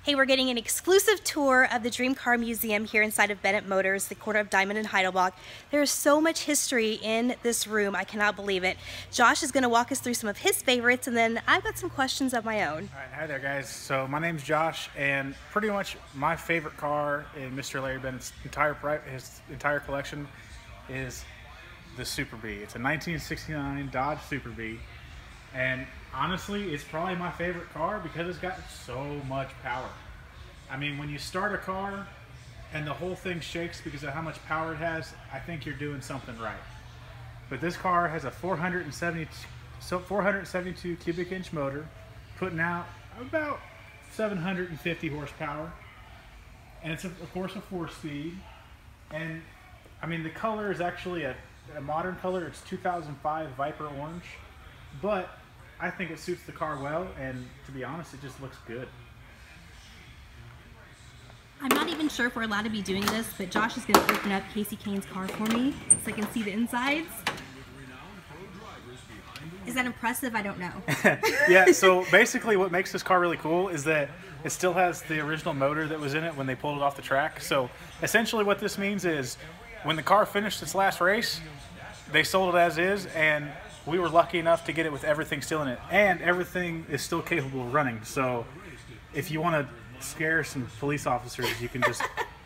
Hey, we're getting an exclusive tour of the Dream Car Museum here inside of Bennett Motors, the corner of Diamond and Heidelbach. There is so much history in this room, I cannot believe it. Josh is going to walk us through some of his favorites, and then I've got some questions of my own. All right, hi there guys. So my name's Josh, and pretty much my favorite car in Mr. Larry Bennett's entire collection is the Super Bee. It's a 1969 Dodge Super Bee. And honestly, it's probably my favorite car because it's got so much power. I mean, when you start a car and the whole thing shakes because of how much power it has, I think you're doing something right. But this car has a 472 cubic inch motor, putting out about 750 horsepower. And it's, of course, a 4-speed. And, I mean, the color is actually a modern color. It's 2005 Viper Orange. But I think it suits the car well, and to be honest, it just looks good. I'm not even sure if we're allowed to be doing this, but Josh is going to open up Casey Kane's car for me so I can see the insides. Is that impressive? I don't know. Yeah, so basically what makes this car really cool is that it still has the original motor that was in it when they pulled it off the track. So essentially what this means is when the car finished its last race, they sold it as is, and we were lucky enough to get it with everything still in it, and everything is still capable of running. So if you want to scare some police officers, you can just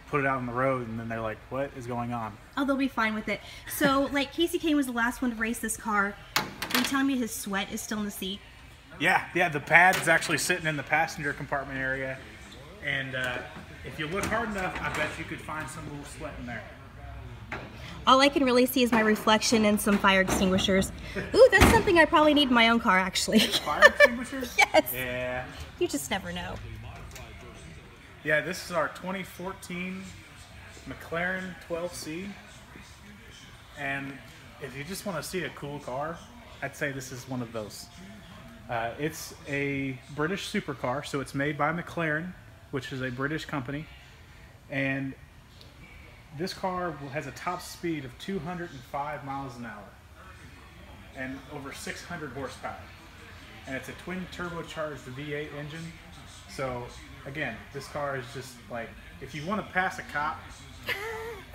put it out on the road, and then they're like, what is going on? Oh, they'll be fine with it. So, like, Casey Kane was the last one to race this car. Are you telling me his sweat is still in the seat? Yeah, the pad is actually sitting in the passenger compartment area, and if you look hard enough, I bet you could find some little sweat in there. All I can really see is my reflection and some fire extinguishers. Ooh, that's something I probably need in my own car, actually. Fire extinguishers? Yes. Yeah. You just never know. Yeah, this is our 2014 Mclaren 12C. And if you just want to see a cool car, I'd say this is one of those. It's a British supercar, so it's made by Mclaren, which is a British company. And this car has a top speed of 205 miles an hour and over 600 horsepower. And it's a twin turbocharged V8 engine. So again, this car is just like, if you want to pass a cop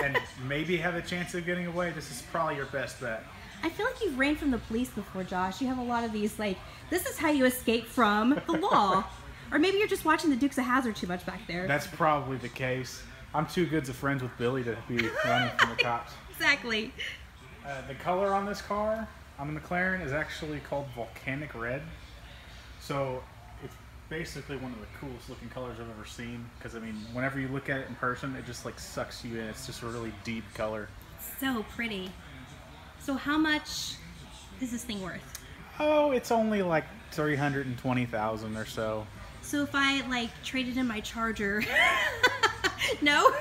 and maybe have a chance of getting away, this is probably your best bet. I feel like you've ran from the police before, Josh. You have a lot of these, like, this is how you escape from the law. Or maybe you're just watching the Dukes of Hazzard too much back there. That's probably the case. I'm too good of friends with Billy to be running from the cops. Exactly. The color on this car, on the McLaren, is actually called Volcanic Red. So it's basically one of the coolest looking colors I've ever seen. Because, I mean, whenever you look at it in person, it just, like, sucks you in. It's just a really deep color. So pretty. So how much is this thing worth? Oh, it's only like $320,000 or so. So if I, like, traded in my Charger... No?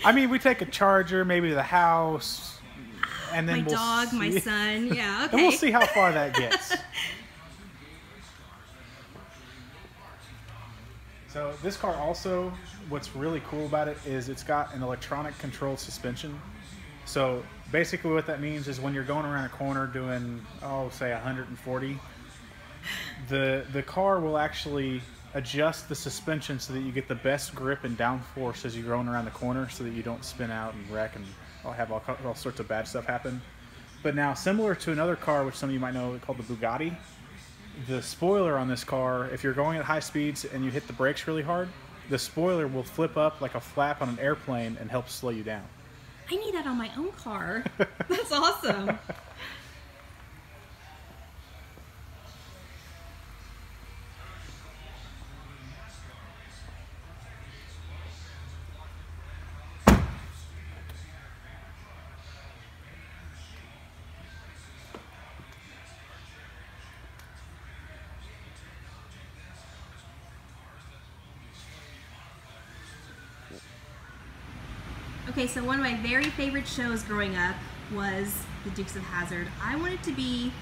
I mean, we take a Charger, maybe to the house, and then my dog, my son, yeah, okay. And we'll see how far that gets. So this car also, what's really cool about it is it's got an electronic controlled suspension. So basically what that means is when you're going around a corner doing, oh, say 140, the car will actually adjust the suspension so that you get the best grip and downforce as you're going around the corner so that you don't spin out and wreck and have all sorts of bad stuff happen. But now, similar to another car, which some of you might know called the Bugatti, the spoiler on this car, if you're going at high speeds and you hit the brakes really hard, the spoiler will flip up like a flap on an airplane and help slow you down. I need that on my own car. That's awesome. Okay, so one of my very favorite shows growing up was the Dukes of Hazzard. I wanted to be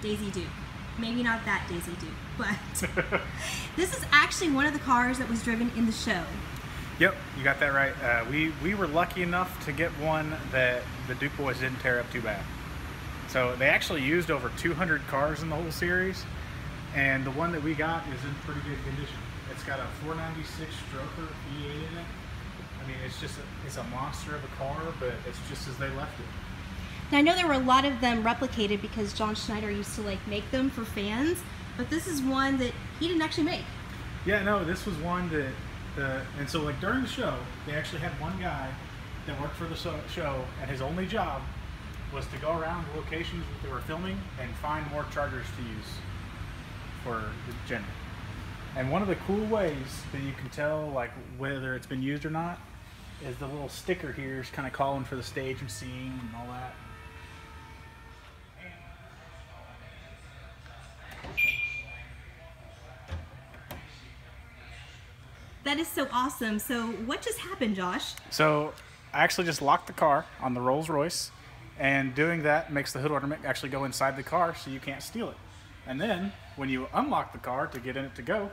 Daisy Duke. Maybe not that Daisy Duke, but this is actually one of the cars that was driven in the show. Yep, you got that right. We were lucky enough to get one that the Duke boys didn't tear up too bad. So they actually used over 200 cars in the whole series, and the one that we got is in pretty good condition. It's got a 496 stroker V8 in it. I mean, it's a monster of a car, but it's just as they left it. Now I know there were a lot of them replicated because John Schneider used to like make them for fans, but this is one that he didn't actually make. Yeah, no, this was one that and so like during the show, they actually had one guy that worked for the show, and his only job was to go around the locations that they were filming and find more chargers to use for the general. And one of the cool ways that you can tell like whether it's been used or not is the little sticker here is kind of calling for the stage and scene and all that. That is so awesome. So what just happened, Josh? So I actually just locked the car on the Rolls Royce, and doing that makes the hood ornament actually go inside the car so you can't steal it. And then when you unlock the car to get in it to go,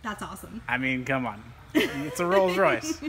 that's awesome. I mean, come on. It's a Rolls Royce.